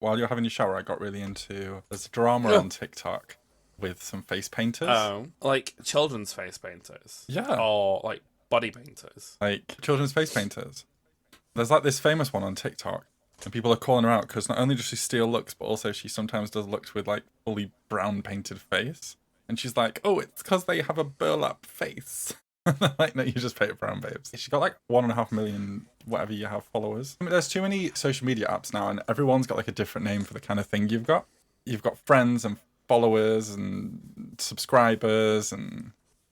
while you're having your shower, I got really into there's a drama on TikTok with some face painters. Oh, like children's face painters? Yeah. Or like body painters? Like children's face painters. There's like this famous one on TikTok, and people are calling her out because not only does she steal looks, but also she sometimes does looks with like fully brown painted face. And she's like, oh, it's because they have a burlap face. Like, no, you just paint brown, babes. She's got like 1.5 million, whatever you have, followers. I mean, there's too many social media apps now, and everyone's got like a different name for the kind of thing you've got. You've got friends and followers and subscribers and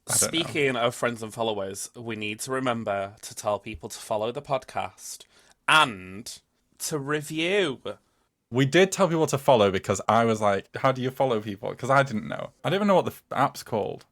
Speaking of friends and followers, we need to remember to tell people to follow the podcast and to review. We did tell people to follow because I was like, how do you follow people? Because I didn't know. I don't even know what the app's called.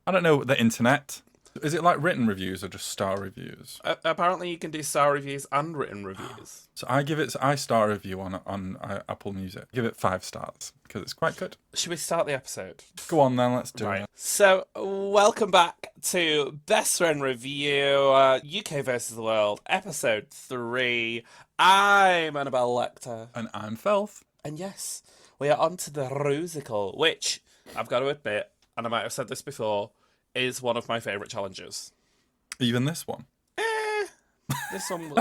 I don't know the internet. Is it like written reviews or just star reviews? Apparently you can do star reviews and written reviews. So I star review on Apple Music. Give it 5 stars because it's quite good. Should we start the episode? Go on then, let's do it. So, welcome back to Best Friend Review, UK versus the World, episode 3. I'm Annabelle Lecter. And I'm Philth. And yes, we are on to the Rusical, which, I've got to admit, and I might have said this before, is one of my favourite challenges. Even this one? This one...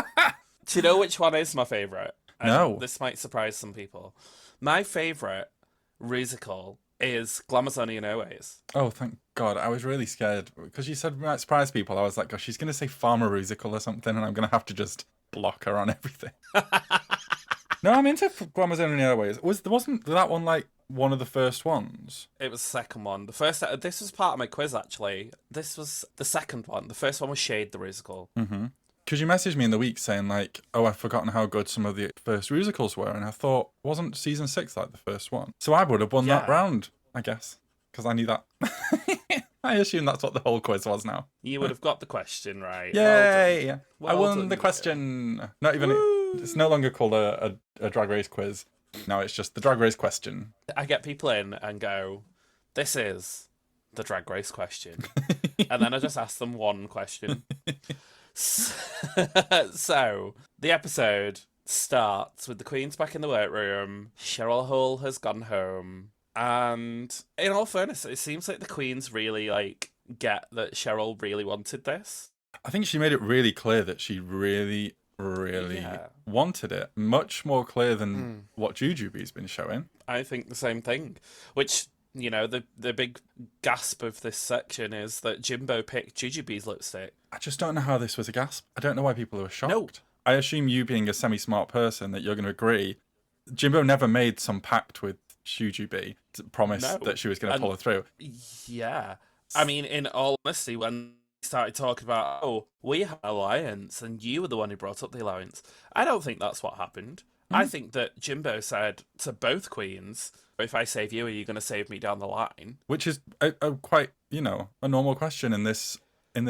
Do you know which one is my favourite? No. This might surprise some people. My favourite Rusical is Glamazonian Airways. Oh, thank God. I was really scared because you said we might surprise people. I was like, gosh, she's going to say Farmer Rusical or something, and I'm going to have to just block her on everything. No, I'm into Glamazonian Airways. Wasn't that one like one of the first ones? It was the second one. This was part of my quiz, actually. This was the second one. The first one was Shade the Rusical. Mm-hmm. Because you messaged me in the week saying like, oh, I've forgotten how good some of the first musicals were, and I thought, wasn't season 6 like the first one? So I would have won that round, I guess, because I knew that. I assume that's what the whole quiz was now. You would have got the question right. Yay! Well I won done, the question. Not even. It's no longer called a drag race quiz. No, it's just the drag race question. I get people in and go, this is the drag race question. And then I just ask them one question. So, the episode starts with the Queens back in the workroom. Cheryl Hole has gone home. And in all fairness, it seems like the Queens really get that Cheryl really wanted this. I think she made it really clear that she really wanted it. Much more clear than what Jujubee's been showing. I think the same thing. Which, you know, the big gasp of this section is that Jimbo picked Jujubee's lipstick. I just don't know how this was a gasp. I don't know why people were shocked. No. I assume you being a semi-smart person that you're going to agree. Jimbo never made some pact with Jujubee to promise that she was going to pull her through. Yeah. I mean, in all honesty, when they started talking about, oh, we have an alliance and you were the one who brought up the alliance, I don't think that's what happened. I think that Jimbo said to both queens, if I save you, are you going to save me down the line? Which is a quite, a normal question in this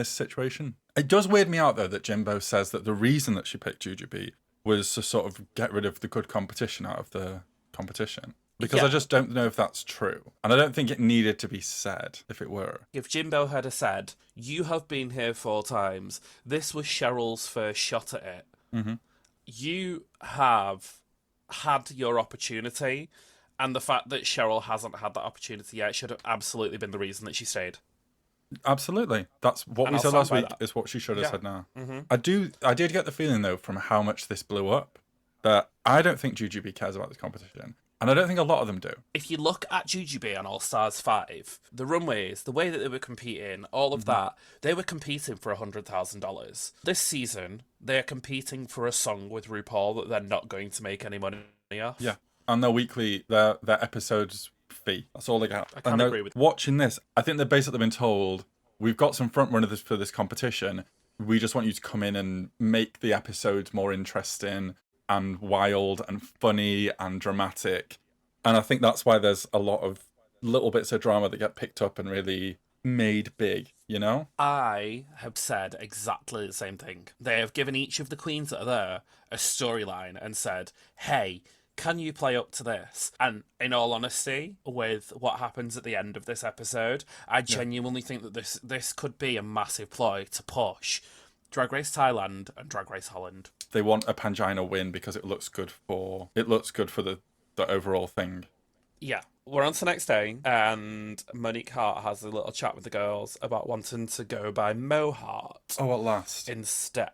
situation. It does weird me out, though, that Jimbo says that the reason that she picked Jujubee was to sort of get rid of the good competition out of the competition. Because I just don't know if that's true. And I don't think it needed to be said, if it were. If Jimbo had said, you have been here 4 times, this was Cheryl's first shot at it. Mm-hmm. You have had your opportunity, and the fact that Cheryl hasn't had that opportunity yet should have absolutely been the reason that she stayed. Absolutely. That's what we said last week, is what she should have said now. Mm-hmm. I did get the feeling, though, from how much this blew up, that I don't think Jujubee cares about this competition. And I don't think a lot of them do. If you look at Jujubee on All Stars 5, the runways, the way that they were competing, all of that, they were competing for $100,000. This season, they're competing for a song with RuPaul that they're not going to make any money off. Yeah. And their episodes fee. That's all they get. I can't agree with watching this, I think they've basically been told, we've got some front runners for this competition. We just want you to come in and make the episodes more interesting and wild and funny and dramatic. And I think that's why there's a lot of little bits of drama that get picked up and really made big, you know? I have said exactly the same thing. They have given each of the queens that are there a storyline and said, hey, can you play up to this? And in all honesty, with what happens at the end of this episode, I genuinely think that this could be a massive ploy to push Drag Race Thailand and Drag Race Holland. They want a Panjana win because it looks good for the the overall thing. Yeah. We're on to the next day, and Monique Hart has a little chat with the girls about wanting to go by Mohart Oh, at last. instead.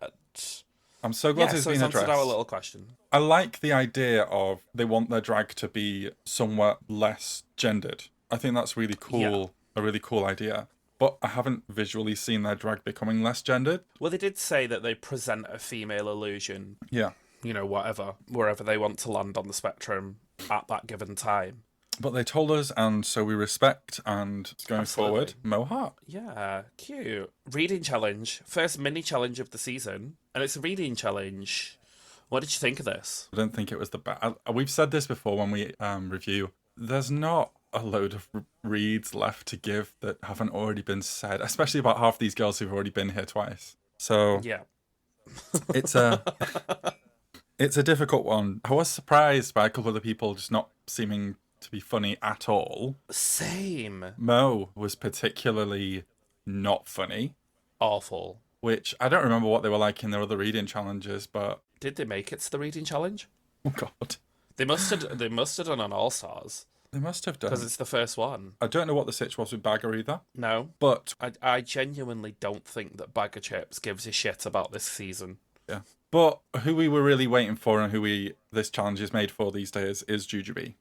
I'm so glad Yeah, it's so been it's answered our addressed. little question. I like the idea of they want their drag to be somewhat less gendered. I think that's really cool, a really cool idea. But I haven't visually seen their drag becoming less gendered. Well, they did say that they present a female illusion, Yeah. you know, whatever, wherever they want to land on the spectrum at that given time. But they told us, and so we respect, and going Absolutely. forward, Mohart. Yeah, cute. Reading challenge. First mini challenge of the season. And it's a reading challenge. What did you think of this? I don't think it was the best. We've said this before when we review. There's not a load of reads left to give that haven't already been said, especially about half these girls who've already been here twice. So Yeah. it's a it's a difficult one. I was surprised by a couple of the people just not seeming to be funny at all. Same. Mo was particularly not funny, Awful. which I don't remember what they were like in their other reading challenges, but Did they make it to the reading challenge? oh god, They must have done an All Stars they must have because done. it's the first one. I don't know what the sitch was with Bagger either, No, but I genuinely don't think that Bag of Chips gives a shit about this season. yeah. But who we were really waiting for and who this challenge is made for these days is Jujubee.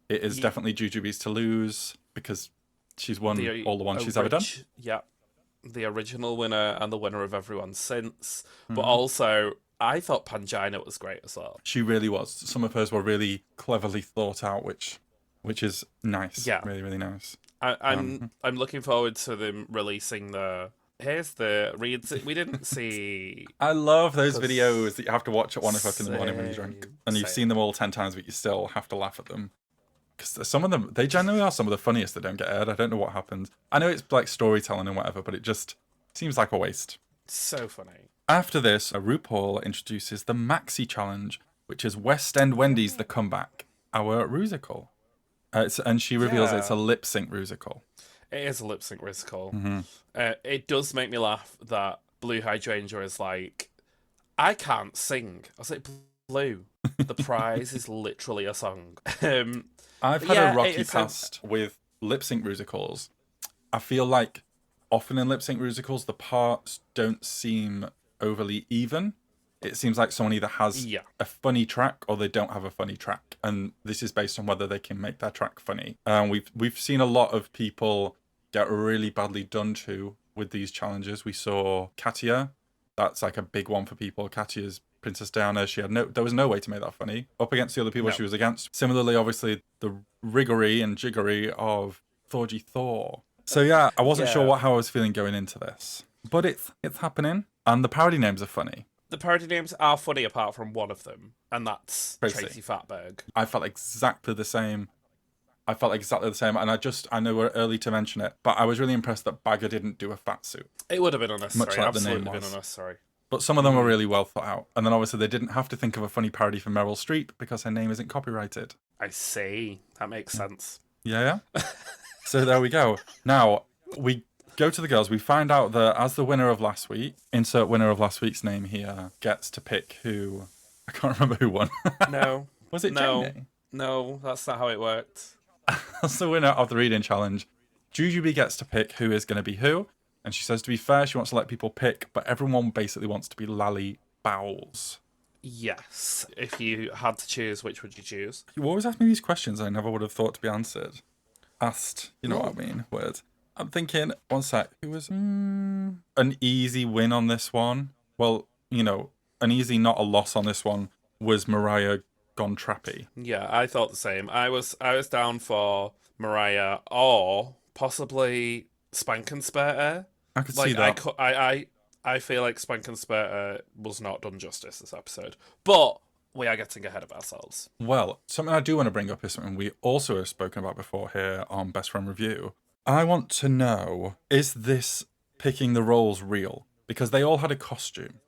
It is definitely Jujubee's to lose because she's won all the ones she's ever done. Yeah, the original winner and the winner of everyone since. But also, I thought Panjana was great as well. She really was. Some of hers were really cleverly thought out, which is nice. Yeah. Really, really nice. I'm looking forward to them releasing the. Here's the reads. We didn't see. I love those videos that you have to watch at 1 o'clock in the morning when you're drunk. And you've Same. seen them all 10 times, but you still have to laugh at them. Because some of them, they generally are some of the funniest that don't get aired. I don't know what happens. I know it's like storytelling and whatever, but it just seems like a waste. So funny. After this, RuPaul introduces the Maxi Challenge, which is West End Wendy's The Comeback, our rusical. And she reveals it's a lip sync rusical. It is a lip sync musical. It does make me laugh that Blue Hydrangea is like, I can't sing. I was like, Blue, the prize is literally a song. I've had a rocky past with lip sync musicals. I feel like often in lip sync musicals, the parts don't seem overly even. It seems like someone either has a funny track or they don't have a funny track, and this is based on whether they can make their track funny. We've seen a lot of people get really badly done to with these challenges. We saw Katia. That's like a big one for people. Katia's Princess Diana. There was no way to make that funny up against the other people she was against. Similarly, obviously, the riggery and jiggery of Thorgy Thor. So yeah, I wasn't sure how I was feeling going into this, but it's happening, and the parody names are funny. The parody names are funny apart from one of them, and that's Tracy Fatberg. I felt exactly the same. And I know we're early to mention it, but I was really impressed that Bagger didn't do a fat suit. It would have been unnecessary. Much like Absolutely the name been was. unnecessary. But some of them were really well thought out. And then obviously they didn't have to think of a funny parody for Meryl Streep because her name isn't copyrighted. I see. That makes sense. Yeah. So there we go. Now, we go to the girls. We find out that as the winner of last week, insert winner of last week's name here, gets to pick who... I can't remember who won. No. Was it Jamie? No, that's not how it worked. As the winner of the reading challenge, Jujubee gets to pick who is going to be who. And she says, to be fair, she wants to let people pick, but everyone basically wants to be Lally Bowles. Yes. If you had to choose, which would you choose? You always ask me these questions I never would have thought to be answered. Asked, you know what I mean? Word. I'm thinking, one sec, who was an easy win on this one? Well, you know, an easy, not a loss on this one was Mariah Gone Trappy. Yeah, I thought the same. I was down for Mariah or possibly Spank and Spare Air. I could see that. I feel like Spank and Spare Air was not done justice this episode. But we are getting ahead of ourselves. Well, something I do want to bring up is something we also have spoken about before here on Best Friend Review. I want to know, is this picking the roles real? Because they all had a costume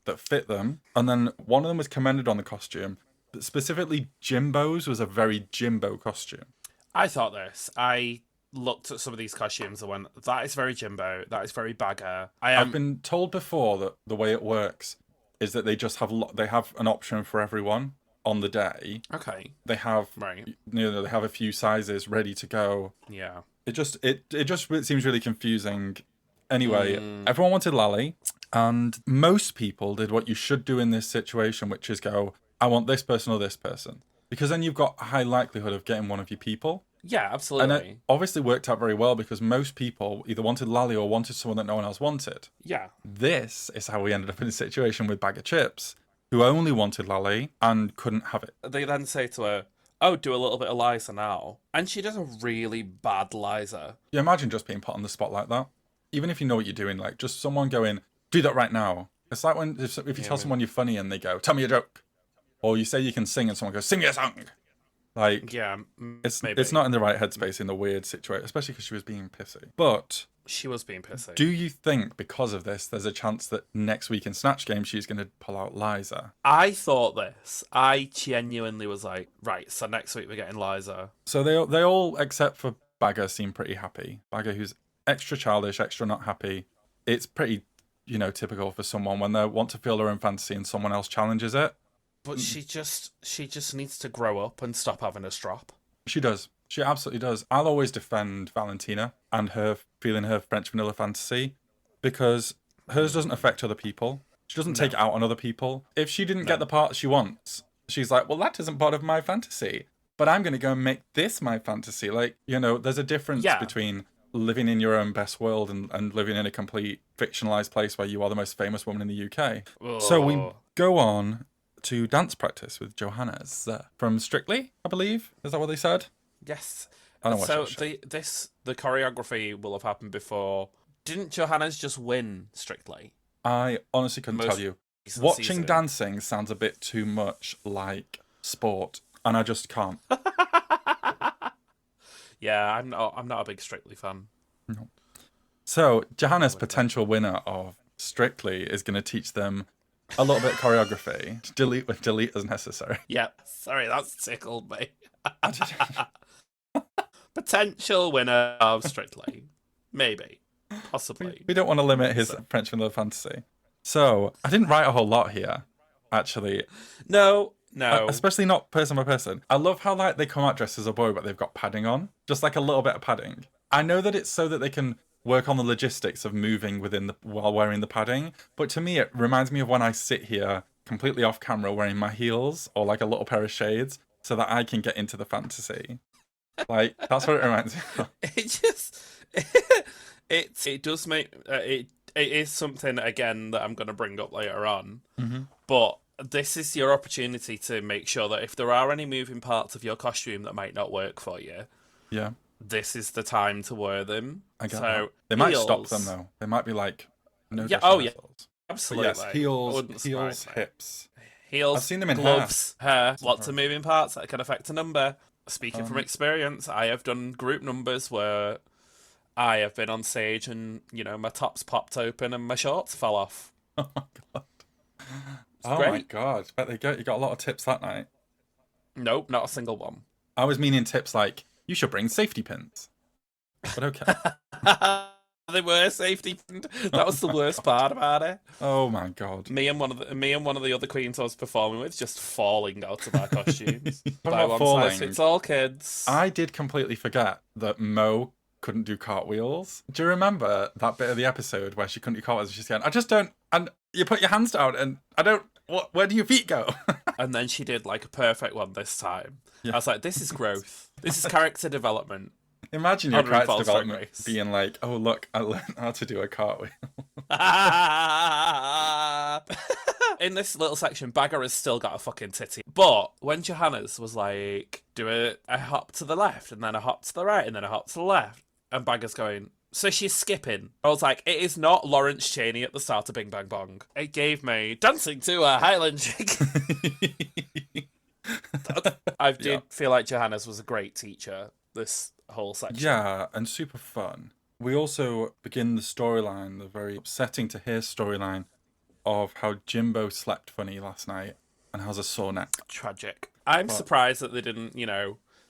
that fit them, and then one of them was commended on the costume. But specifically, Jimbo's was a very Jimbo costume. I thought this. I looked at some of these costumes and went, that is very Jimbo, that is very Bagger. I've been told before that the way it works is that they just have they have an option for everyone. on the day. Okay. They have, Right. they have a few sizes ready to go. Yeah. It just seems really confusing. Anyway, everyone wanted Lally, and most people did what you should do in this situation, which is go, I want this person or this person. Because then you've got a high likelihood of getting one of your people. Yeah, absolutely. And it obviously worked out very well because most people either wanted Lally or wanted someone that no one else wanted. Yeah. This is how we ended up in a situation with Bag of Chips, who only wanted Lally and couldn't have it. They then say to her, oh, do a little bit of Liza now. And she does a really bad Liza. You imagine just being put on the spot like that? Even if you know what you're doing, like just someone going, do that right now. It's like when if you tell someone you're funny and they go, tell me a joke. Or you say you can sing and someone goes, sing me a song. Like, yeah, it's not in the right headspace in the weird situation, especially because she was being pissy. But she was being pissy. Do you think because of this, there's a chance that next week in Snatch Game she's going to pull out Liza? I thought this. I genuinely was like, right, so next week we're getting Liza. So they all, except for Bagger, seem pretty happy. Bagger, who's extra childish, extra not happy. It's pretty, typical for someone when they want to feel their own fantasy and someone else challenges it. But she just needs to grow up and stop having a strop. She does. She absolutely does. I'll always defend Valentina and her feeling her French vanilla fantasy because hers doesn't affect other people. She doesn't take it out on other people. If she didn't get the part she wants, she's like, well, that isn't part of my fantasy, but I'm going to go and make this my fantasy. Like, there's a difference between living in your own best world and living in a complete fictionalized place where you are the most famous woman in the UK. Oh. So we go on to dance practice with Johannes from Strictly, I believe. Is that what they said? Yes. I don't watch so the choreography will have happened before. Didn't Johannes just win Strictly? I honestly couldn't tell you. Watching dancing sounds a bit too much like sport, and I just can't. Yeah, I'm not a big Strictly fan. No. So Johannes, potential winner of Strictly, is going to teach them a little bit of choreography. Delete as necessary. Yeah, sorry, that's tickled me. Potential winner of Strictly. Maybe. Possibly. We don't want to limit his French vanilla fantasy. So, I didn't write a whole lot here, actually. No. Especially not person by person. I love how they come out dressed as a boy, but they've got padding on. Just like a little bit of padding. I know that it's so that they can work on the logistics of moving while wearing the padding. But to me, it reminds me of when I sit here completely off camera wearing my heels or like a little pair of shades so that I can get into the fantasy. Like, that's what it reminds me of. It does make... it is something, again, that I'm going to bring up later on. Mm-hmm. But this is your opportunity to make sure that if there are any moving parts of your costume that might not work for you... Yeah. This is the time to wear them. I get that. They might stop them though. They might be like, no. Yeah. Absolutely. But yes, heels, hips. Heels. I've seen them in gloves, hair. Lots of moving parts that can affect a number. Speaking from experience, I have done group numbers where I have been on stage and my tops popped open and my shorts fell off. Oh my god. My god. Bet you got a lot of tips that night. Nope, not a single one. I was meaning tips like, you should bring safety pins. But okay. They were safety pins. That was the worst part about it. Oh my god. Me and one of the other queens I was performing with just falling out of our costumes. By one size fits all, kids. I did completely forget that Mo couldn't do cartwheels. Do you remember that bit of the episode where she couldn't do cartwheels? She's going, I just don't, and you put your hands down and I don't, where do your feet go? And then she did like a perfect one this time. Yeah. I was like, this is growth. This is character development. Imagine your character development being like, oh, look, I learned how to do a cartwheel. In this little section, Bagger has still got a fucking titty. But when Johannes was like, do a hop to the left, and then a hop to the right, and then a hop to the left, and Bagger's going, so she's skipping. I was like, it is not Lawrence Chaney at the start of Bing Bang Bong. It gave me dancing to a Highland chick. I did feel like Johannes was a great teacher this whole section. Yeah, and super fun. We also begin the storyline, the very upsetting to hear storyline of how Jimbo slept funny last night and has a sore neck. Tragic. I'm surprised that they didn't,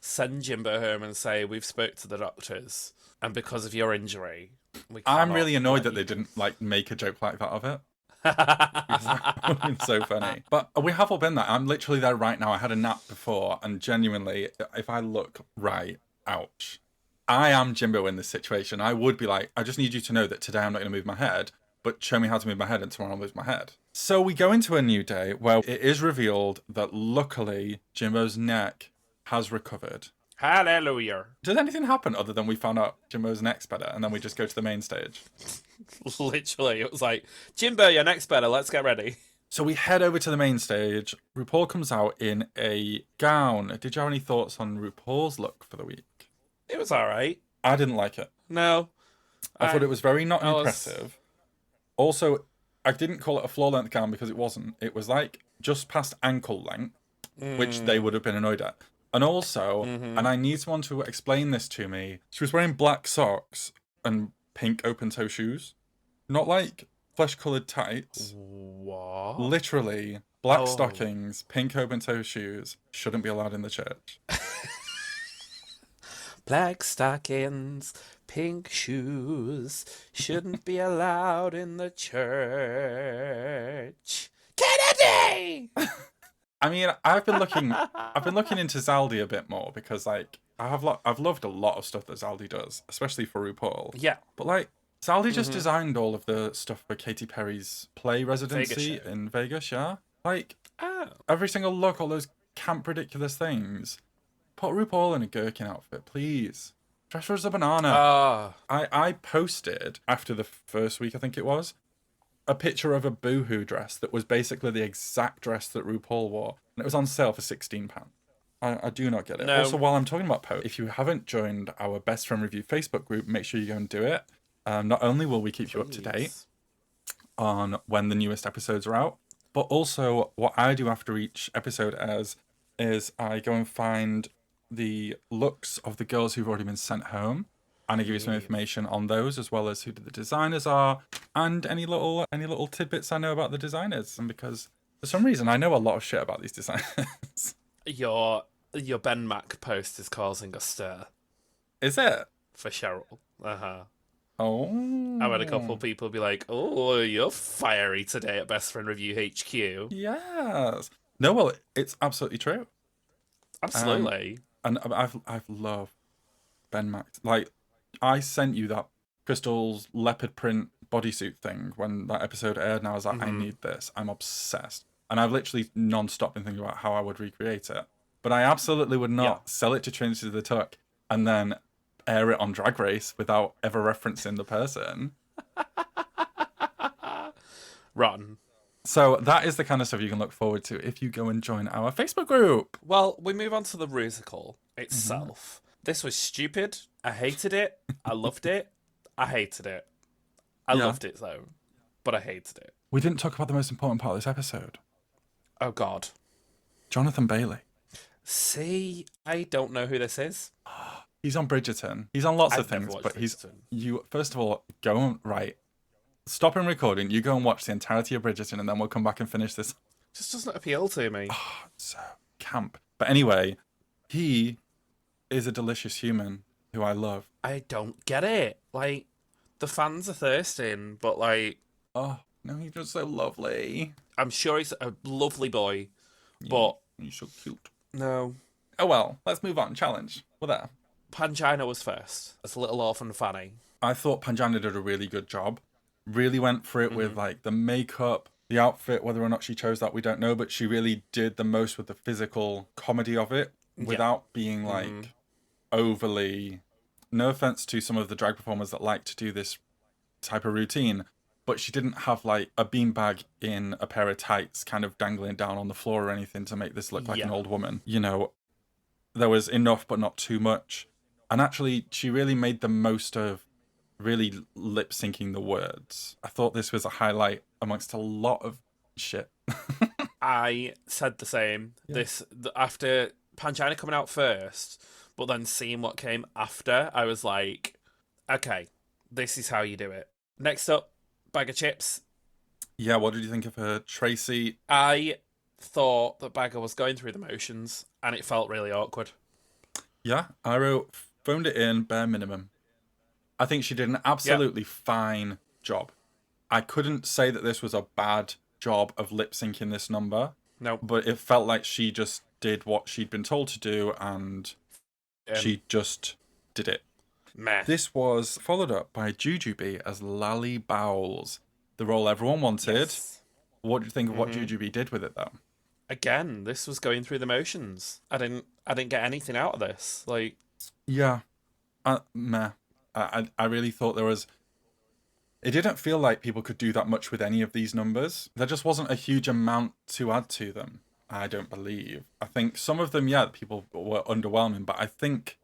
send Jimbo home and say, we've spoke to the doctors, and because of your injury, we cannot. I'm really annoyed that they didn't make a joke like that of it. Because that would have been so funny. But we have all been there. I'm literally there right now. I had a nap before, and genuinely, if I look right, ouch. I am Jimbo in this situation. I would be like, I just need you to know that today I'm not going to move my head, but show me how to move my head, and tomorrow I'll move my head. So we go into a new day where it is revealed that luckily Jimbo's neck has recovered. Hallelujah. Did anything happen other than we found out Jimbo's neck's better, and then we just go to the main stage? Literally, it was like, Jimbo, your neck's better, let's get ready. So we head over to the main stage. RuPaul comes out in a gown. Did you have any thoughts on RuPaul's look for the week? It was alright. I didn't like it. No. I thought it was very not impressive. Also, I didn't call it a floor length gown because it wasn't. It was like just past ankle length, which they would have been annoyed at. And also, and I need someone to explain this to me, she was wearing black socks and pink open toe shoes. Not like flesh coloured tights. What? Literally, black stockings, pink open toe shoes shouldn't be allowed in the church. Black stockings, pink shoes, shouldn't be allowed in the church. Kennedy! I mean, I've been looking into Zaldi a bit more because, like, I've loved a lot of stuff that Zaldi does, especially for RuPaul. Yeah. But, like, Zaldi just designed all of the stuff for Katy Perry's play residency in Vegas, yeah? Like, every single look, all those camp ridiculous things. Put RuPaul in a gherkin outfit, please. Dress her as a banana. I posted, after the first week, I think it was, a picture of a Boohoo dress that was basically the exact dress that RuPaul wore. And it was on sale for £16. I do not get it. No. Also, while I'm talking about posts, if you haven't joined our Best Friend Review Facebook group, make sure you go and do it. Not only will we keep you up to date on when the newest episodes are out, but also what I do after each episode airs is I go and find the looks of the girls who've already been sent home, and I give you some information on those, as well as who the designers are and any little tidbits I know about the designers. And because for some reason I know a lot of shit about these designers. Your Ben Mac post is causing a stir. Is it? For Cheryl. Oh. I've had a couple of people be like, "Oh, you're fiery today at Best Friend Review HQ." Yes. No, well, it's absolutely true. Absolutely. And I've loved Ben Max. Like, I sent you that Crystal's leopard print bodysuit thing when that episode aired, and I was like, I need this. I'm obsessed. And I've literally non-stop been thinking about how I would recreate it. But I absolutely would not sell it to Trinity the Tuck and then air it on Drag Race without ever referencing the person. Rotten. So that is the kind of stuff you can look forward to if you go and join our Facebook group. Well, we move on to the musical itself. This was stupid. I hated it. I loved it. I hated it. I loved it, though. But I hated it. We didn't talk about the most important part of this episode. Oh, God. Jonathan Bailey. See, I don't know who this is. He's on Bridgerton. He's on lots of I've never things, watched but Bridgerton. First of all, go and, stop and recording. You go and watch the entirety of Bridgerton, and then we'll come back and finish this. Just doesn't appeal to me. So camp. But anyway, he is a delicious human who I love. I don't get it. Like, the fans are thirsting, but, like... Oh, no, he's just so lovely. I'm sure he's a lovely boy, but... He's so cute. No. Oh, well, let's move on. Challenge. We're there. Panjana was first, as Little Orphan Fanny. I thought Panjana did a really good job. Really went for it with, like, the makeup, the outfit. Whether or not she chose that, we don't know, but she really did the most with the physical comedy of it without being, like, overly... No offense to some of the drag performers that like to do this type of routine, but she didn't have, like, a beanbag in a pair of tights kind of dangling down on the floor or anything to make this look like an old woman. You know, there was enough, but not too much. And actually, she really made the most of really lip syncing the words. I thought this was a highlight amongst a lot of shit. I said the same. Yeah. After Panjana coming out first, but then seeing what came after, I was like, okay, this is how you do it. Next up, Bag of Chips. Yeah, what did you think of her? Tracy? I thought that Bagger was going through the motions, and it felt really awkward. Yeah, I wrote, phoned it in, bare minimum. I think she did an absolutely fine job. I couldn't say that this was a bad job of lip syncing this number, No. but it felt like she just did what she'd been told to do, and she just did it. Meh. This was followed up by Jujubee as Lally Bowles, the role everyone wanted. Yes. What do you think of what Jujubee did with it, though? Again, this was going through the motions. I didn't get anything out of this. Like, Yeah, meh. I really thought there was. It didn't feel like people could do that much with any of these numbers. There just wasn't a huge amount to add to them, I don't believe. I think some of them, yeah, people were underwhelming, but I think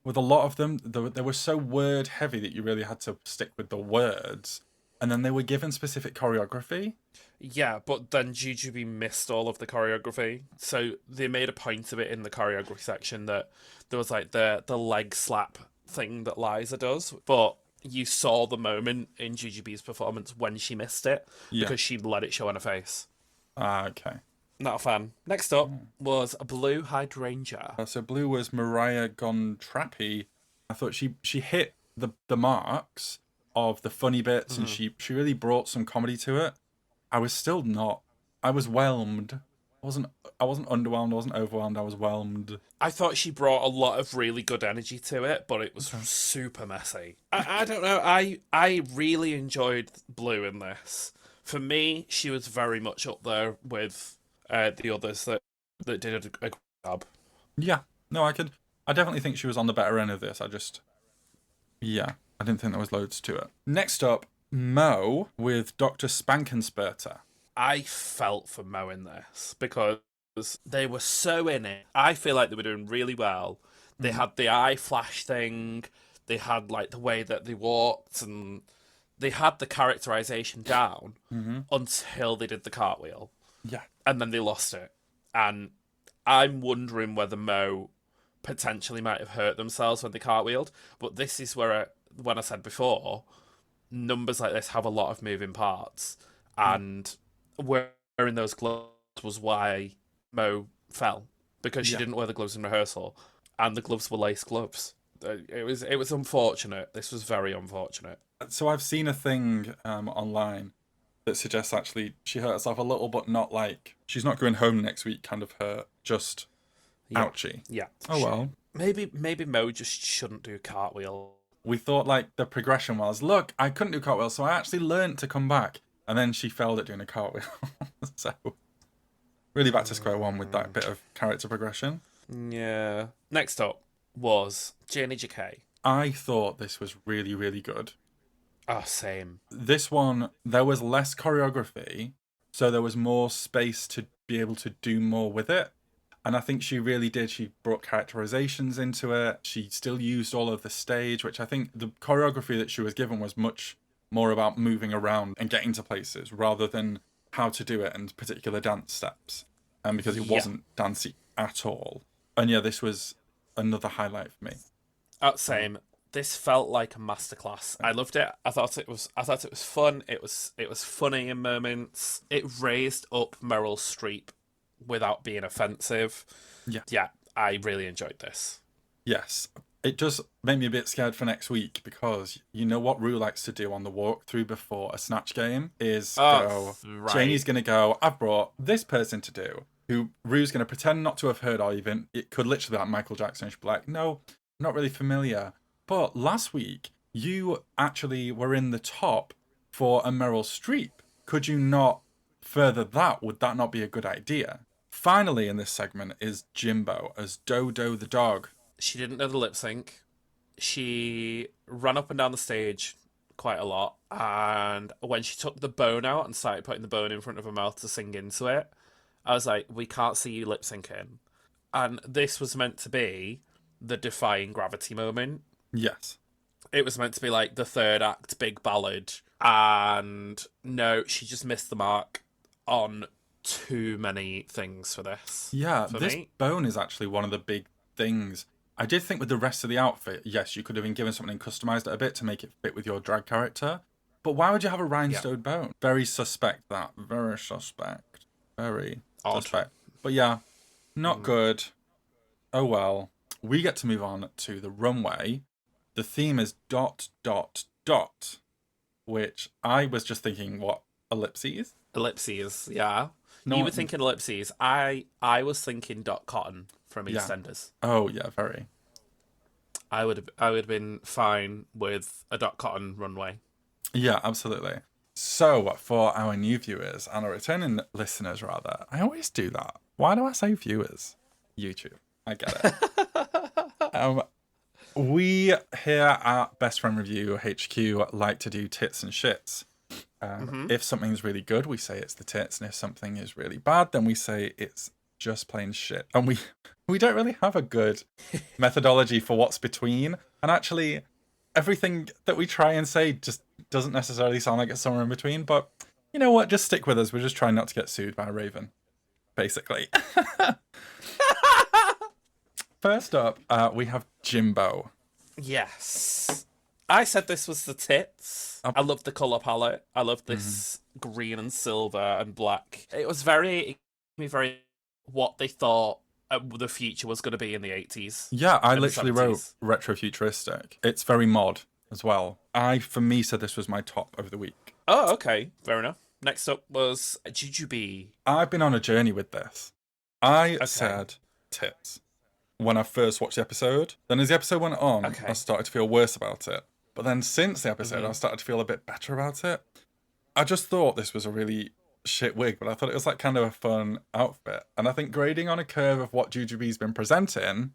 with a lot of them, they were so word heavy that you really had to stick with the words. And then they were given specific choreography. yeah, but then Jujubee missed all of the choreography. So they made a point of it in the choreography section that there was like the leg slap thing that Liza does, but you saw the moment in Jujubee's performance when she missed it because she let it show on her face. Ah, okay. Not a fan. Next up was a Blue Hydrangea. So Blue was Mariah gone trappy. I thought she hit the marks of the funny bits, and she really brought some comedy to it. I was still not. I was whelmed. I wasn't underwhelmed. I wasn't overwhelmed. I was whelmed. I thought she brought a lot of really good energy to it, but it was super messy. I don't know. I really enjoyed Blue in this. For me, she was very much up there with the others that did a good job. Yeah. No, I definitely think she was on the better end of this. I didn't think there was loads to it. Next up, Mo with Dr. Spankensperter. I felt for Mo in this because they were so in it. I feel like they were doing really well. They had the eye flash thing. They had like the way that they walked, and they had the characterization down until they did the cartwheel. Yeah. And then they lost it. And I'm wondering whether Mo potentially might have hurt themselves when they cartwheeled. But this is where, when I said before, numbers like this have a lot of moving parts. And wearing those gloves was why Mo fell. Because she didn't wear the gloves in rehearsal. And the gloves were lace gloves. It was unfortunate. This was very unfortunate. So I've seen a thing online that suggests actually she hurt herself a little, but not like she's not going home next week kind of hurt, just ouchie. Yeah. Oh well. Maybe Mo just shouldn't do cartwheel. We thought like the progression was, look, I couldn't do cartwheel, so I actually learned to come back. And then she failed at doing a cartwheel. So really back to square one with that bit of character progression. Yeah. Next up was Jenny JK. I thought this was really, really good. Oh, same. This one, there was less choreography, so there was more space to be able to do more with it. And I think she really did. She brought characterizations into it. She still used all of the stage, which I think the choreography that she was given was much more about moving around and getting to places rather than how to do it and particular dance steps. And because it wasn't dancey at all. And yeah, this was another highlight for me. Same. This felt like a masterclass. I loved it. I thought it was fun. It was funny in moments. It raised up Meryl Streep without being offensive. Yeah, I really enjoyed this. Yes. It just made me a bit scared for next week because you know what Rue likes to do on the walkthrough before a snatch game is Janie's going to go, I've brought this person to do, who Rue's going to pretend not to have heard or even, it could literally be like Michael Jackson. She'd be like, no, not really familiar. But last week, you actually were in the top for a Meryl Streep. Could you not further that? Would that not be a good idea? Finally in this segment is Jimbo as Dodo the dog. She didn't know the lip sync. She ran up and down the stage quite a lot. And when she took the bone out and started putting the bone in front of her mouth to sing into it, I was like, we can't see you lip syncing. And this was meant to be the defying gravity moment. Yes. It was meant to be like the third act big ballad. And no, she just missed the mark on too many things for this. Yeah, this bone is actually one of the big things. I did think with the rest of the outfit, yes, you could have been given something and customized it a bit to make it fit with your drag character. But why would you have a rhinestone bone? Very suspect that. Very suspect. Very suspect. But yeah, not good. Oh well. We get to move on to the runway. The theme is ... which I was just thinking, what, ellipses? Ellipses, yeah. No, You were thinking ellipses. I was thinking dot cotton from yeah. EastEnders. Oh, yeah, very. I would have been fine with a dot cotton runway. Yeah, absolutely. So, for our new viewers and our returning listeners, rather, I always do that. Why do I say viewers? YouTube. I get it. We here at Best Friend Review HQ like to do tits and shits. If something's really good, we say it's the tits, and if something is really bad, then we say it's just plain shit. And we don't really have a good methodology for what's between. And actually, everything that we try and say just doesn't necessarily sound like it's somewhere in between. But you know what? Just stick with us. We're just trying not to get sued by a raven, basically. First up, we have Jimbo. Yes. I said this was the tits. I love the colour palette. I love this green and silver and black. It was very what they thought the future was going to be in the 80s. Yeah, I and the literally 70s. wrote retro-futuristic. It's very mod as well. For me, said this was my top of the week. Oh, okay. Fair enough. Next up was Jujubee. I've been on a journey with this. I said tits when I first watched the episode. Then as the episode went on, I started to feel worse about it. But then since the episode, I started to feel a bit better about it. I just thought this was a really shit wig, but I thought it was like kind of a fun outfit. And I think grading on a curve of what Jujubee's been presenting,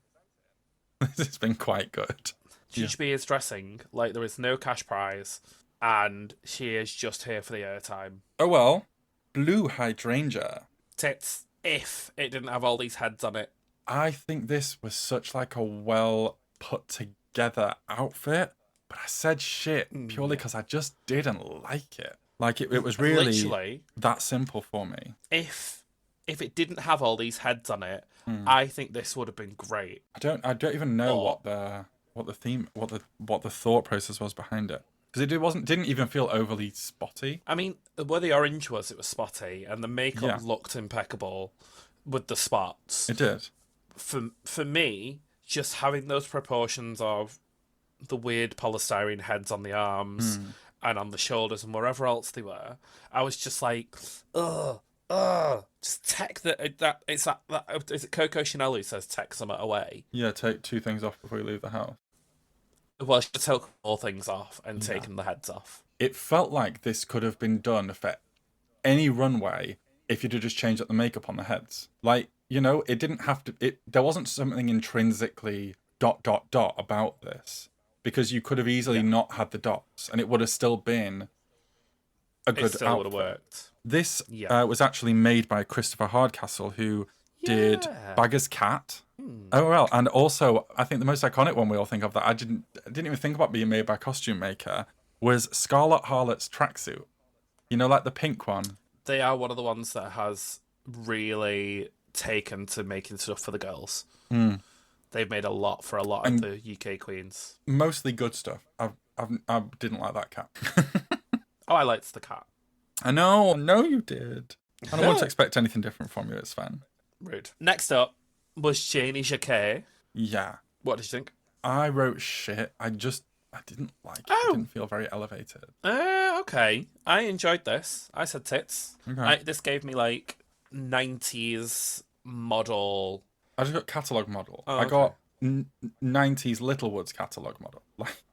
this has been quite good. Jujubee is dressing like there is no cash prize, and she is just here for the airtime. Oh well, blue hydrangea. Tits, if it didn't have all these heads on it. I think this was such like a well put together outfit, but I said shit purely because I just didn't like it. Like it was really literally that simple for me. If it didn't have all these heads on it, I think this would have been great. I don't even know what the thought process was behind it, because it didn't even feel overly spotty. I mean, where the orange was, it was spotty, and the makeup looked impeccable with the spots. It did. For me, just having those proportions of the weird polystyrene heads on the arms and on the shoulders and wherever else they were, I was just like, just take is it Coco Chanel who says take some away? Yeah, take 2 things off before you leave the house. Well, she took all things off and taken the heads off. It felt like this could have been done for any runway if you'd have just changed up the makeup on the heads. Like, you know, it didn't have to. There wasn't something intrinsically ... about this, because you could have easily not had the dots, and it would have still been a good outfit. It still would have worked. This was actually made by Christopher Hardcastle, who did Bagger's Cat. Oh well, and also I think the most iconic one we all think of that I didn't even think about being made by a costume maker was Scarlet Harlot's tracksuit. You know, like the pink one. They are one of the ones that has really taken to making stuff for the girls. They've made a lot for a lot of the UK queens. Mostly good stuff. I didn't like that cat. Oh, I liked the cat. I know you did. I don't want to expect anything different from you. It's fine. Rude. Next up was Janie Jacquet. Yeah. What did you think? I wrote shit. I didn't like it. I didn't feel very elevated. Okay. I enjoyed this. I said tits. Okay. This gave me like 90s model. I just got catalogue model. Oh, I got 90s Littlewoods catalogue model. Like,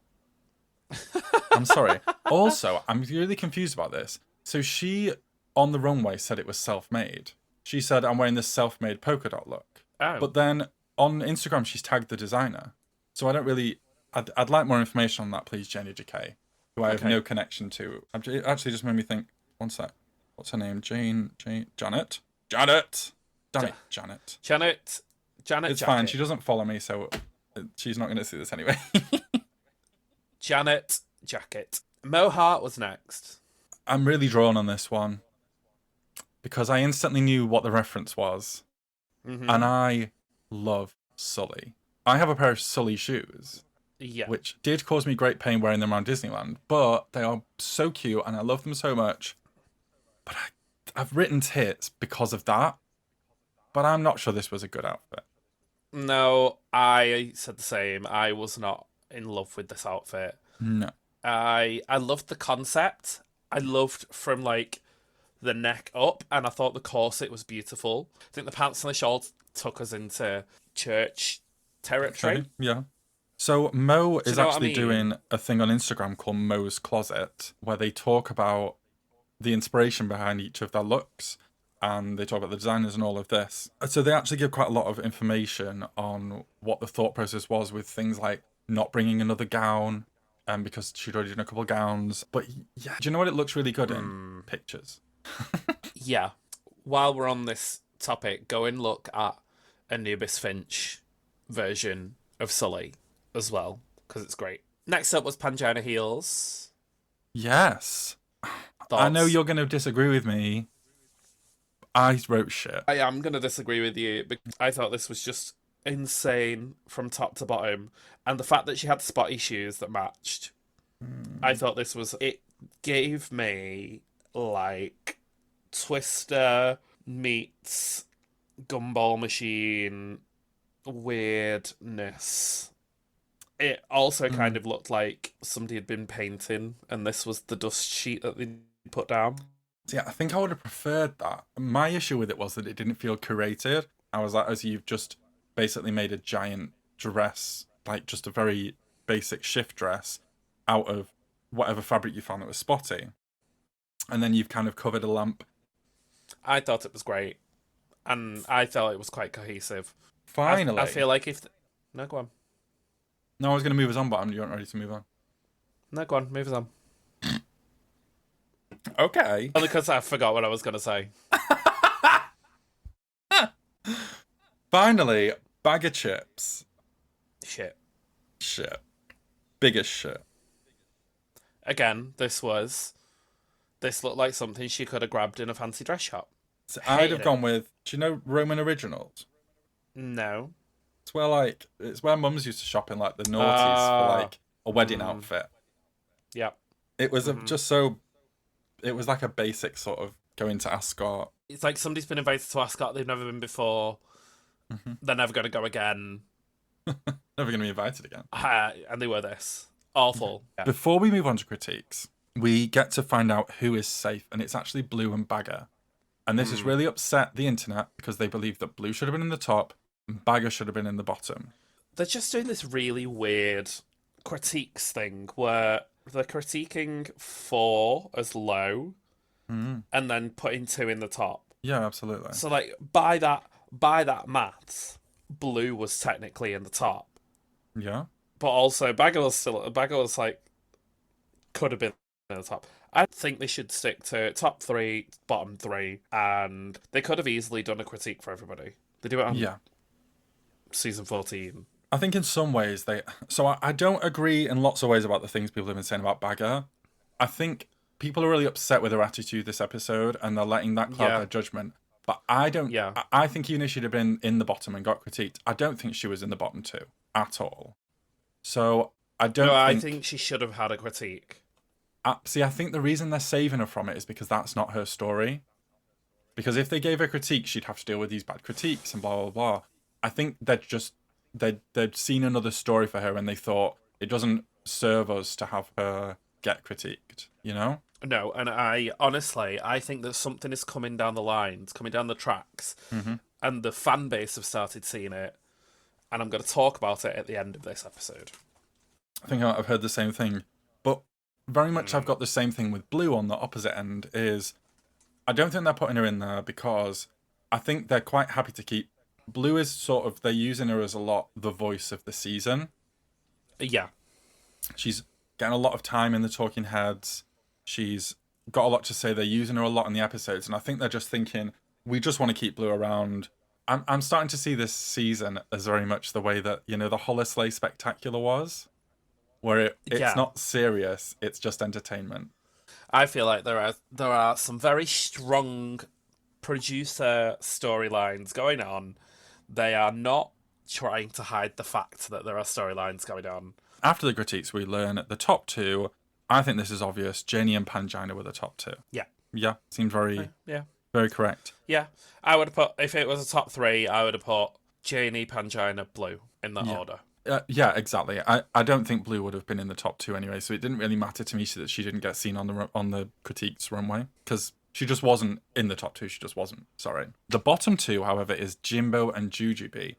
I'm sorry. Also, I'm really confused about this. So she, on the runway, said it was self-made. She said, I'm wearing this self-made polka dot look. Oh. But then on Instagram, she's tagged the designer. So I don't really... I'd like more information on that, please, Jenny JK, who I have no connection to. It actually just made me think, one sec. What's her name? Janet? Janet! Damn it, Janet. Janet It's fine. She doesn't follow me, so she's not going to see this anyway. Janet Jacket. Mo Hart was next. I'm really drawn on this one because I instantly knew what the reference was. And I love Sully. I have a pair of Sully shoes, which did cause me great pain wearing them around Disneyland, but they are so cute and I love them so much. But I've written tits because of that, but I'm not sure this was a good outfit. No, I said the same. I was not in love with this outfit. No. I loved the concept. I loved from like the neck up, and I thought the corset was beautiful. I think the pants and the shorts took us into church territory. Okay, yeah. So Mo Do you is know what I actually mean? doing a thing on Instagram called Mo's Closet, where they talk about the inspiration behind each of their looks, and they talk about the designers and all of this. So they actually give quite a lot of information on what the thought process was with things like not bringing another gown, because she'd already done a couple of gowns. But yeah, do you know what it looks really good in? Pictures. Yeah. While we're on this topic, go and look at Anubis Finch version of Sully as well, because it's great. Next up was Panjana Heels. Yes. Thoughts? I know you're going to disagree with me. I wrote shit. I am going to disagree with you, because I thought this was just insane from top to bottom. And the fact that she had spotty shoes that matched, I thought this was... It gave me, like, Twister meets Gumball Machine weirdness. It also kind of looked like somebody had been painting, and this was the dust sheet that they put down. Yeah, I think I would have preferred that. My issue with it was that it didn't feel curated. I was like, as you've just basically made a giant dress, like just a very basic shift dress, out of whatever fabric you found that was spotty. And then you've kind of covered a lamp. I thought it was great, and I felt it was quite cohesive. Finally. I feel like if... No, go on. No, I was going to move us on, but you aren't ready to move on. No, go on. Move us on. Okay. Only because I forgot what I was going to say. Finally, bag of chips. Shit. Shit. Biggest shit. Again, this looked like something she could have grabbed in a fancy dress shop. So I'd have gone with, do you know Roman Originals? No. It's where mums used to shop in like the noughties for like a wedding outfit. Yeah. It was it was like a basic sort of going to Ascot. It's like somebody's been invited to Ascot, they've never been before. They're never going to go again. Never going to be invited again. And they were this. Awful. Yeah. Before we move on to critiques, we get to find out who is safe, and it's actually Blue and Bagger. And this has really upset the internet because they believe that Blue should have been in the top and Bagger should have been in the bottom. They're just doing this really weird critiques thing where they're critiquing 4 as low and then putting 2 in the top. Yeah, absolutely. So like by that maths, Blue was technically in the top. Yeah. But also Bagger was like could have been in the top. I think they should stick to top 3, bottom 3, and they could have easily done a critique for everybody. They do it on season 14. I think in some ways I don't agree in lots of ways about the things people have been saying about Bagger. I think people are really upset with her attitude this episode, and they're letting that cloud their judgment. But I don't. Yeah. I think even if she'd have been in the bottom and got critiqued, I don't think she was in the bottom 2 at all. So I don't. No, I think she should have had a critique. See, I think the reason they're saving her from it is because that's not her story. Because if they gave her critique, she'd have to deal with these bad critiques and blah blah blah. I think they'd seen another story for her and they thought it doesn't serve us to have her get critiqued, you know? No, and I think that something is coming down the lines, coming down the tracks, and the fan base have started seeing it, and I'm going to talk about it at the end of this episode. I think I've heard the same thing, but very much I've got the same thing with Blue on the opposite end. Is I don't think they're putting her in there because I think they're quite happy to keep Blue is sort of, they're using her as a lot the voice of the season. Yeah. She's getting a lot of time in the talking heads. She's got a lot to say. They're using her a lot in the episodes. And I think they're just thinking, we just want to keep Blue around. I'm starting to see this season as very much the way that, you know, the Holisley Spectacular was. Where it's not serious, it's just entertainment. I feel like there are some very strong producer storylines going on. They are not trying to hide the fact that there are storylines going on. After the critiques, we learn the top 2. I think this is obvious. Janie and Panjana were the top 2. Yeah. Yeah, seemed very correct. Yeah. I would have put, if it was a top 3, I would have put Janie, Panjana, Blue in that order. Yeah, exactly. I don't think Blue would have been in the top two anyway, so it didn't really matter to me that she didn't get seen on the critiques runway because she just wasn't in the top two. She just wasn't. Sorry. The bottom two, however, is Jimbo and Jujubee.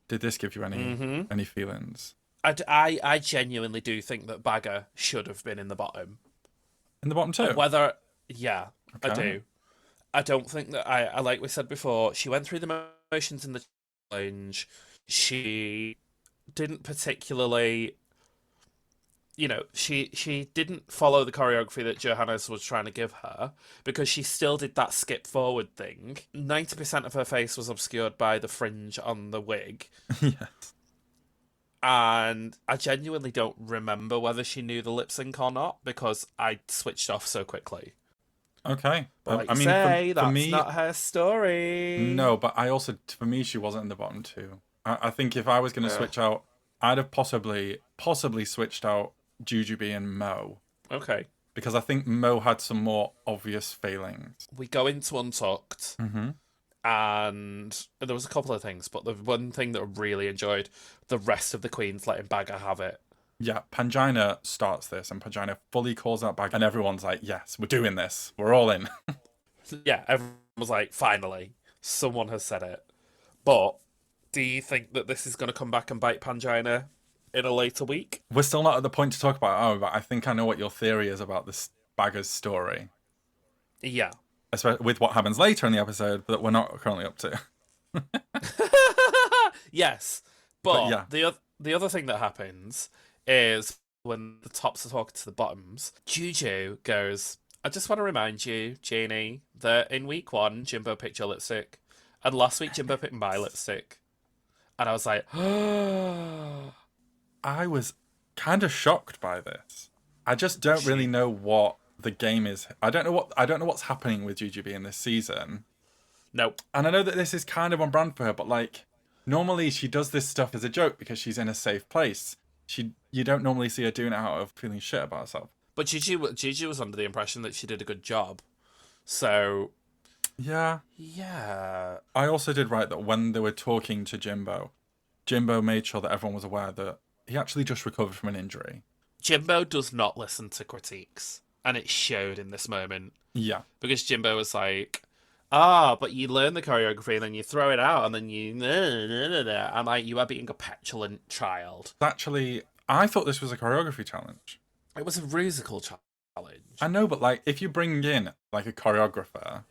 Did this give you any feelings? I genuinely do think that Bagger should have been in the bottom. In the bottom two? Yeah, Okay. I do. I don't think that I like we said before, she went through the motions in the challenge. She didn't particularly, she didn't follow the choreography that Johannes was trying to give her because she still did that skip forward thing. 90% of her face was obscured by the fringe on the wig. Yes. And I genuinely don't remember whether she knew the lip sync or not because I switched off so quickly. Okay. But I mean, that's for me, not her story. no, but for me, she wasn't in the bottom two. I think if I was going to switch out, I'd have possibly switched out Jujubee and Mo. Okay. Because I think Mo had some more obvious failings. We go into Untucked, and there was a couple of things, but the one thing that I really enjoyed, the rest of the queens letting Bagger have it. Yeah, Panjana starts this, and Panjana fully calls out Bagger, and everyone's like, yes, we're doing this. We're all in. Yeah, everyone was like, finally, someone has said it. But do you think that this is going to come back and bite Panjana in a later week? We're still not at the point to talk about it, but I think I know what your theory is about this Bagger's story. Yeah. Especially with what happens later in the episode that we're not currently up to. Yes. But yeah. the other thing that happens is when the tops are talking to the bottoms, Juju goes, I just want to remind you, Janie, that in week 1, Jimbo picked your lipstick. And last week, Jimbo picked my lipstick. And I was like, I was kind of shocked by this. I just don't really know what the game is. I don't know what's happening with Jujubee in this season. Nope. And I know that this is kind of on brand for her, but like normally she does this stuff as a joke because she's in a safe place. You don't normally see her doing it out of feeling shit about herself. But Juju was under the impression that she did a good job. So yeah. I also did write that when they were talking to Jimbo made sure that everyone was aware that he actually just recovered from an injury. Jimbo does not listen to critiques, and it showed in this moment. Yeah. Because Jimbo was like, but you learn the choreography and then you throw it out and then you... I'm like, you are being a petulant child. Actually, I thought this was a choreography challenge. It was a musical challenge. I know, but like, if you bring in like a choreographer,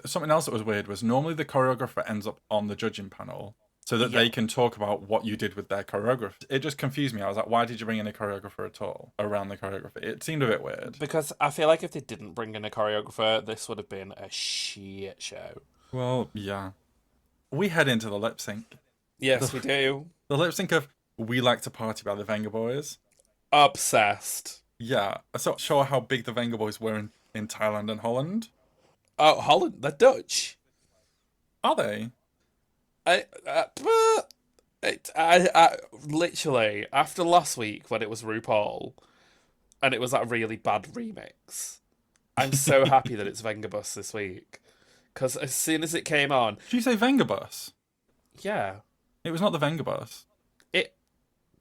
something else that was weird was normally the choreographer ends up on the judging panel so that they can talk about what you did with their choreography. It just confused me. I was like, why did you bring in a choreographer at all around the choreography? It seemed a bit weird. Because I feel like if they didn't bring in a choreographer, this would have been a shit show. Well, yeah. We head into the lip sync. Yes, we do. The lip sync of We Like to Party by the Vengaboys. Obsessed. Yeah. I'm not sure how big the Vengaboys were in Thailand and Holland. Oh, Holland? They're Dutch. Are they? I literally, after last week when it was RuPaul and it was that really bad remix, I'm so happy that it's Vengaboys this week. Because as soon as it came on... Did you say Vengaboys? Yeah. It was not the Vengaboys.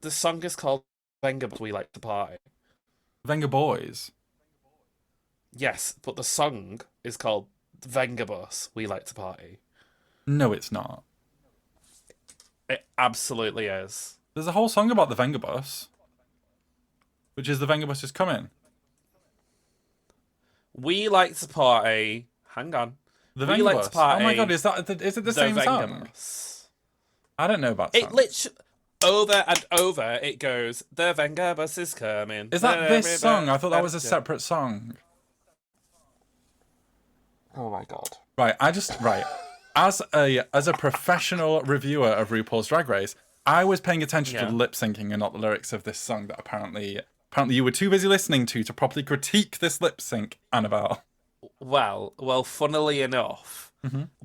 The song is called Vengaboys We Like to Party. Vengaboys? Yes, but the song is called Vengaboys We Like to Party. No, it's not. It absolutely is. There's a whole song about the Vengaboys, which is the Vengaboys is coming. We like to party. Hang on. The We Vengaboys. like to party. Oh my god, is it the same song? I don't know about songs. It literally over and over it goes. The Vengaboys is coming. Is that this song? I thought that was a separate song. Oh my god. Right. As a professional reviewer of RuPaul's Drag Race, I was paying attention to the lip syncing and not the lyrics of this song that apparently you were too busy listening to properly critique this lip sync, Annabelle. Well, funnily enough,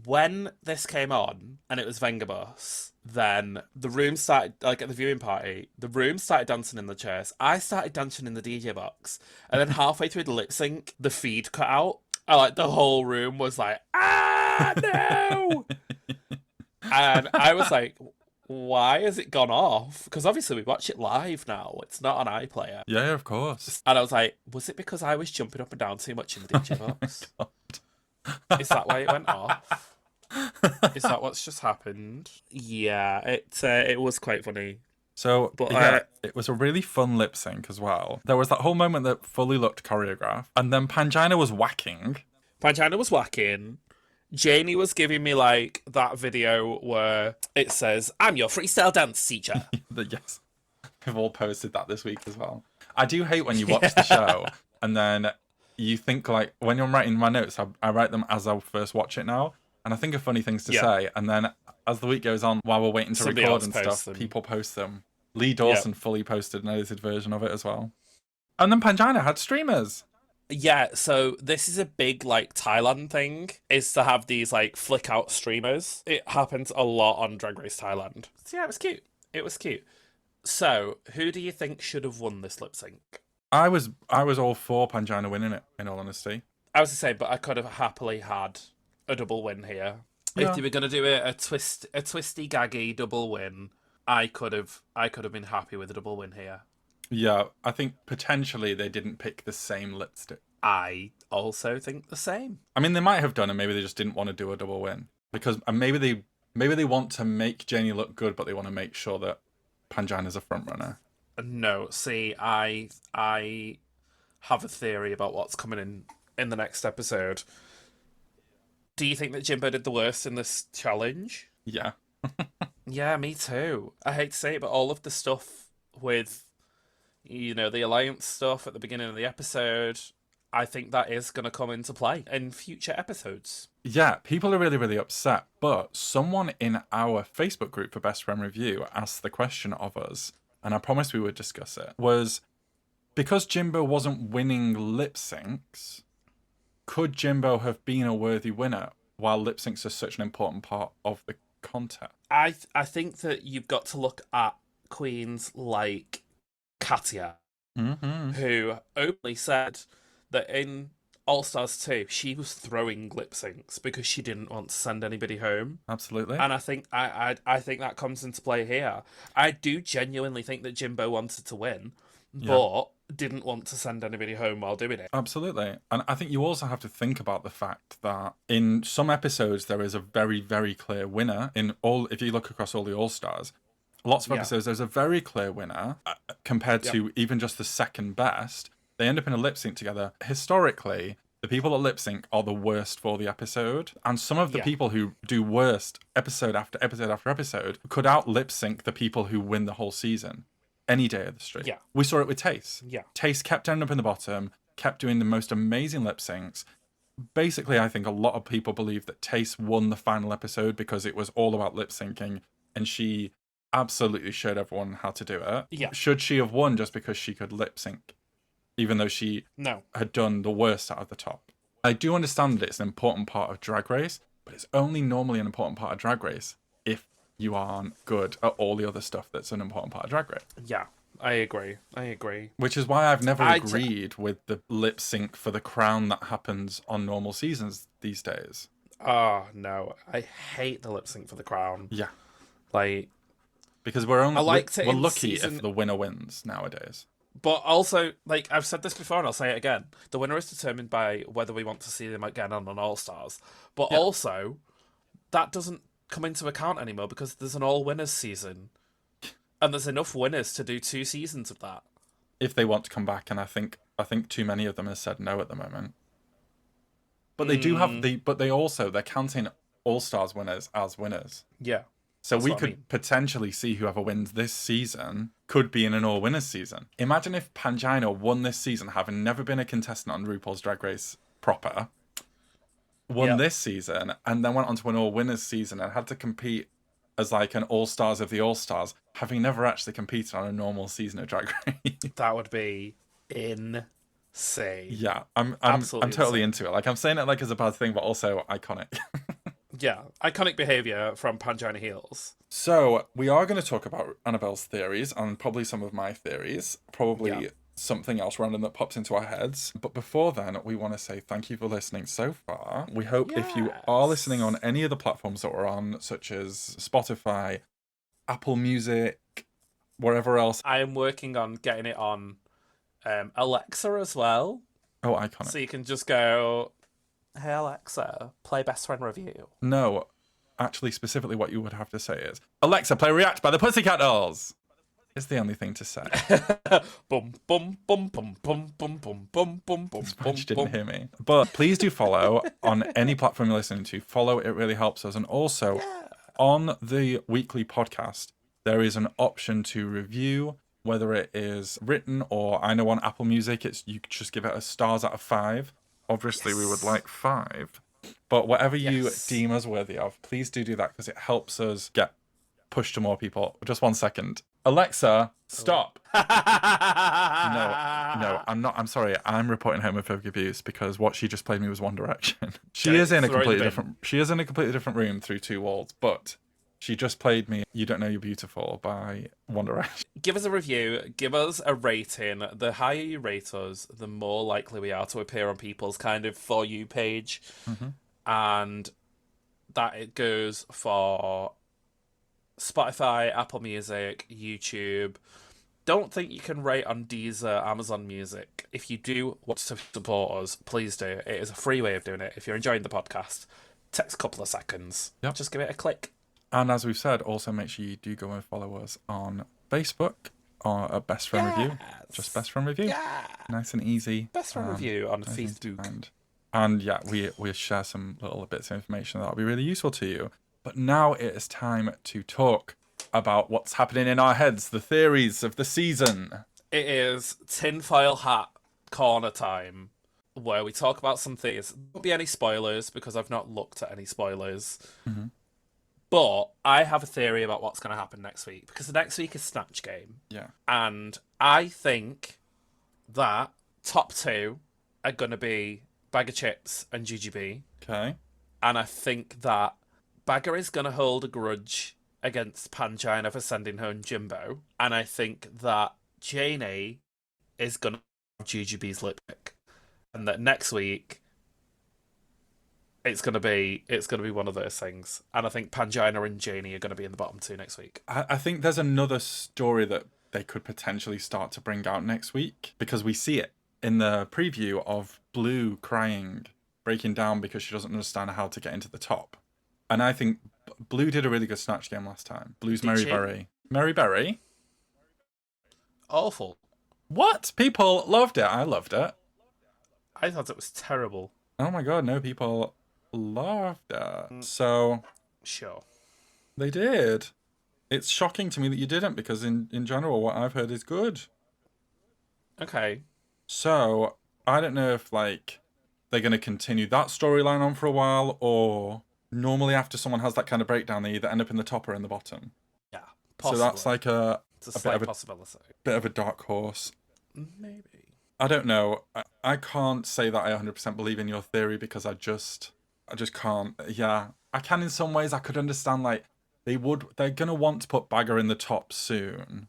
when this came on and it was Vengaboys, then the room started, like at the viewing party, the room started dancing in the chairs. I started dancing in the DJ box. And then halfway through the lip sync, the feed cut out. The whole room was like, no! And I was like, why has it gone off? Because obviously we watch it live now. It's not on iPlayer. Yeah, of course. And I was like, was it because I was jumping up and down too much in the DJ box? Is that why it went off? Is that what's just happened? Yeah, it was quite funny. So, But, yeah, it was a really fun lip sync as well. There was that whole moment that fully looked choreographed, and then Panjana was whacking. Panjana was whacking. Janie was giving me, like, that video where it says, I'm your freestyle dance teacher. Yes. We've all posted that this week as well. I do hate when you watch the show, and then you think, like, when you're writing my notes, I write them as I first watch it now, and I think of funny things to say, and then as the week goes on, while we're waiting to Somebody record else and posts stuff, them. people post them. Lee Dawson fully posted an edited version of it as well. And then Panjana had streamers. Yeah, so this is a big, like, Thailand thing, is to have these, like, flick-out streamers. It happens a lot on Drag Race Thailand. So yeah, it was cute. It was cute. So, who do you think should have won this lip sync? I was all for Panjana winning it, in all honesty. I was to say, but I could have happily had a double win here. Yeah. If they were going to do a twisty gaggy double win, I could have been happy with a double win here. Yeah, I think potentially they didn't pick the same lipstick. I also think the same. I mean, they might have done, and maybe they just didn't want to do a double win because maybe they want to make Janie look good, but they want to make sure that Panjana's a front runner. No, see, I have a theory about what's coming in the next episode. Do you think that Jimbo did the worst in this challenge? Yeah. Yeah, me too. I hate to say it, but all of the stuff with, you know, the alliance stuff at the beginning of the episode, I think that is going to come into play in future episodes. Yeah, people are really, really upset, but someone in our Facebook group for Best Friend Review asked the question of us, and I promised we would discuss it, was because Jimbo wasn't winning lip syncs, could Jimbo have been a worthy winner while lip syncs are such an important part of the content? I think that you've got to look at queens like Katya, who openly said that in All Stars 2, she was throwing lip syncs because she didn't want to send anybody home. Absolutely. And I think I think that comes into play here. I do genuinely think that Jimbo wanted to win, but didn't want to send anybody home while doing it. Absolutely. And I think you also have to think about the fact that in some episodes there is a very, very clear winner. If you look across all the All-Stars, lots of episodes there's a very clear winner compared to even just the second best. They end up in a lip sync together. Historically, the people that lip sync are the worst for the episode. And some of the people who do worst episode after episode after episode could out lip sync the people who win the whole season any day of the street. Yeah. We saw it with Tace. Yeah. Tace kept ending up in the bottom, kept doing the most amazing lip syncs. Basically, I think a lot of people believe that Tace won the final episode because it was all about lip syncing, and she absolutely showed everyone how to do it. Yeah. Should she have won just because she could lip sync, even though she had done the worst out of the top? I do understand that it's an important part of Drag Race, but it's only normally an important part of Drag Race if you aren't good at all the other stuff that's an important part of Drag Race. Yeah, I agree. Which is why I've never agreed with the lip sync for the crown that happens on normal seasons these days. Oh, no. I hate the lip sync for the crown. Yeah. Like, because we're lucky season... if the winner wins nowadays. But also, like, I've said this before and I'll say it again. The winner is determined by whether we want to see them again on an All-Stars. But also, that doesn't come into account anymore because there's an all-winners season. And there's enough winners to do 2 seasons of that. If they want to come back, and I think too many of them have said no at the moment. But they do have they're counting All-Stars winners as winners. Yeah. So we could potentially see whoever wins this season could be in an all-winners season. Imagine if Panjana won this season, having never been a contestant on RuPaul's Drag Race proper, won this season, and then went on to an all-winners season and had to compete as like an All-Stars of the All-Stars, having never actually competed on a normal season of Drag Race. That would be insane. Yeah, I'm totally into it. Like, I'm saying it like as a bad thing, but also iconic. Yeah, iconic behaviour from Panjana Heels. So, we are going to talk about Annabelle's theories and probably some of my theories. Probably something else random that pops into our heads. But before then, we want to say thank you for listening so far. We hope if you are listening on any of the platforms that we're on, such as Spotify, Apple Music, wherever else. I am working on getting it on Alexa as well. Oh, iconic. So you can just go, hey Alexa, play Best Friend Review. No, actually, specifically what you would have to say is, Alexa, play React by the Pussycat Dolls. It's the only thing to say. Bum, bum, bum, bum, bum, bum, bum, bum, bum, bum, bum, You didn't hear me. But please do follow on any platform you're listening to. Follow, it really helps us. And also, on the weekly podcast, there is an option to review, whether it is written or I know on Apple Music, it's you just give it a stars out of 5. Obviously, we would like 5. But whatever you deem us worthy of, please do that because it helps us get pushed to more people. Just 1 second. Alexa, stop. No, I'm not. I'm sorry. I'm reporting homophobic abuse because what she just played me was One Direction. She is in a completely different room through 2 walls, but she just played me You Don't Know You're Beautiful by One Direction. Give us a review, give us a rating. The higher you rate us, the more likely we are to appear on people's kind of For You page. Mm-hmm. And that it goes for Spotify, Apple Music, YouTube. Don't think you can rate on Deezer, Amazon Music. If you do want to support us, please do. It is a free way of doing it. If you're enjoying the podcast, takes a couple of seconds. Yep. Just give it a click. And as we've said, also make sure you do go and follow us on Facebook or at Best Friend Review. Just Best Friend Review. Yeah. Nice and easy. Best Friend Review on nice Facebook. And yeah, we share some little bits of information that'll be really useful to you. But now it is time to talk about what's happening in our heads, the theories of the season. It is tinfoil hat corner time, where we talk about some theories. There won't be any spoilers because I've not looked at any spoilers. Mm-hmm. But I have a theory about what's going to happen next week because next week is Snatch Game. Yeah. And I think that top 2 are going to be Bag of Chips and GGB. Okay. And I think that Bagger is going to hold a grudge against Panjana for sending home Jimbo. And I think that Janie is going to have GGB's lip pick. And that next week, it's going to be one of those things. And I think Panjana and Janie are going to be in the bottom 2 next week. I think there's another story that they could potentially start to bring out next week because we see it in the preview of Blue crying, breaking down because she doesn't understand how to get into the top. And I think Blue did a really good Snatch Game last time. Blue's Mary Berry. Mary Berry? Awful. What? People loved it. I loved it. I thought it was terrible. Oh my god, no, people loved it. So... Sure. They did. It's shocking to me that you didn't because in general what I've heard is good. Okay. So, I don't know if they're going to continue that storyline on for a while or... Normally, after someone has that kind of breakdown, they either end up in the top or in the bottom. Yeah, possibly. So that's like it's a slight possibility. Bit of a dark horse. Maybe. I don't know. I can't say that I 100% believe in your theory because I just can't. Yeah, I can in some ways. I could understand they're gonna want to put Bagger in the top soon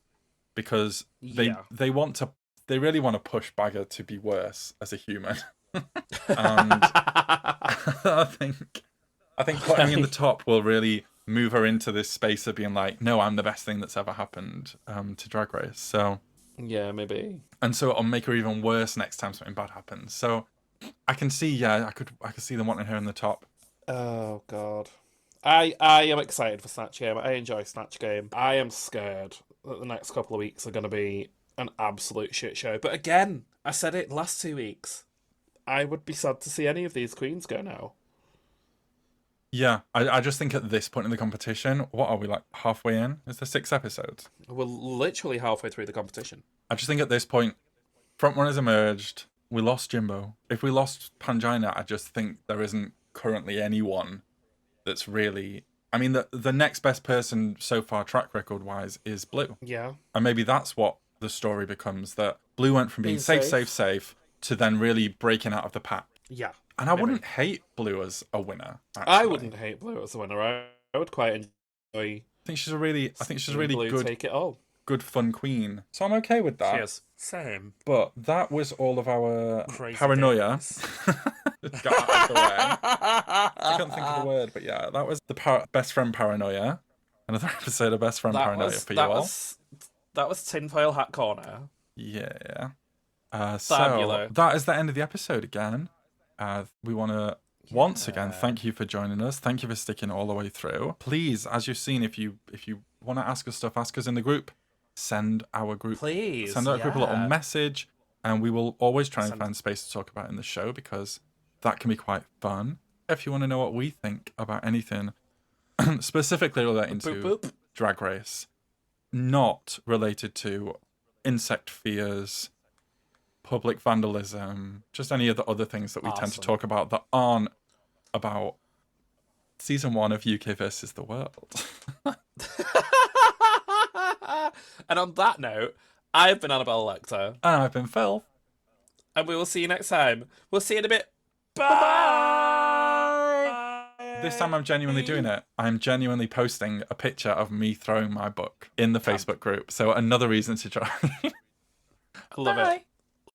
because they really want to push Bagger to be worse as a human. And I think putting me in the top will really move her into this space of being like, no, I'm the best thing that's ever happened to Drag Race. So yeah, maybe. And so it'll make her even worse next time something bad happens. So I can see, I could see them wanting her in the top. Oh God, I am excited for Snatch Game. I enjoy Snatch Game. I am scared that the next couple of weeks are going to be an absolute shit show. But again, I said it last 2 weeks. I would be sad to see any of these queens go now. Yeah, I just think at this point in the competition, what are we, halfway in? Is there 6 episodes? We're literally halfway through the competition. I just think at this point, frontrunners emerged. We lost Jimbo. If we lost Panjana, I just think there isn't currently anyone that's really... I mean, the next best person so far, track record-wise, is Blue. Yeah. And maybe that's what the story becomes, that Blue went from being safe, to then really breaking out of the pack. Yeah. And I wouldn't hate Blue as a winner. Actually. I wouldn't hate Blue as a winner. I would quite enjoy. I think she's a really Blue good, take it all. Good fun queen. So I'm okay with that. Cheers. Same. But that was all of our crazy paranoia. Got out of the way. I couldn't think of the word, but yeah, that was the best friend paranoia. another episode of Best Friend Paranoia for you all. That was Tinfoil Hat Corner. Yeah. So Fabulous. that is the end of the episode again. We want to once again thank you for joining us. Thank you for sticking all the way through. Please, as you've seen, if you want to ask us stuff, ask us in the group. Send our group a little message, and we will always try and find space to talk about in the show, because that can be quite fun. If you want to know what we think about anything specifically relating to Drag Race, not related to insect fears, public vandalism, just any of the other things that we tend to talk about that aren't about season 1 of UK versus the World. And on that note, I've been Annabelle Lecter. And I've been Phil. And we will see you next time. We'll see you in a bit. Bye! This time I'm genuinely doing it. I'm genuinely posting a picture of me throwing my book in the Facebook group. So another reason to try. I love it.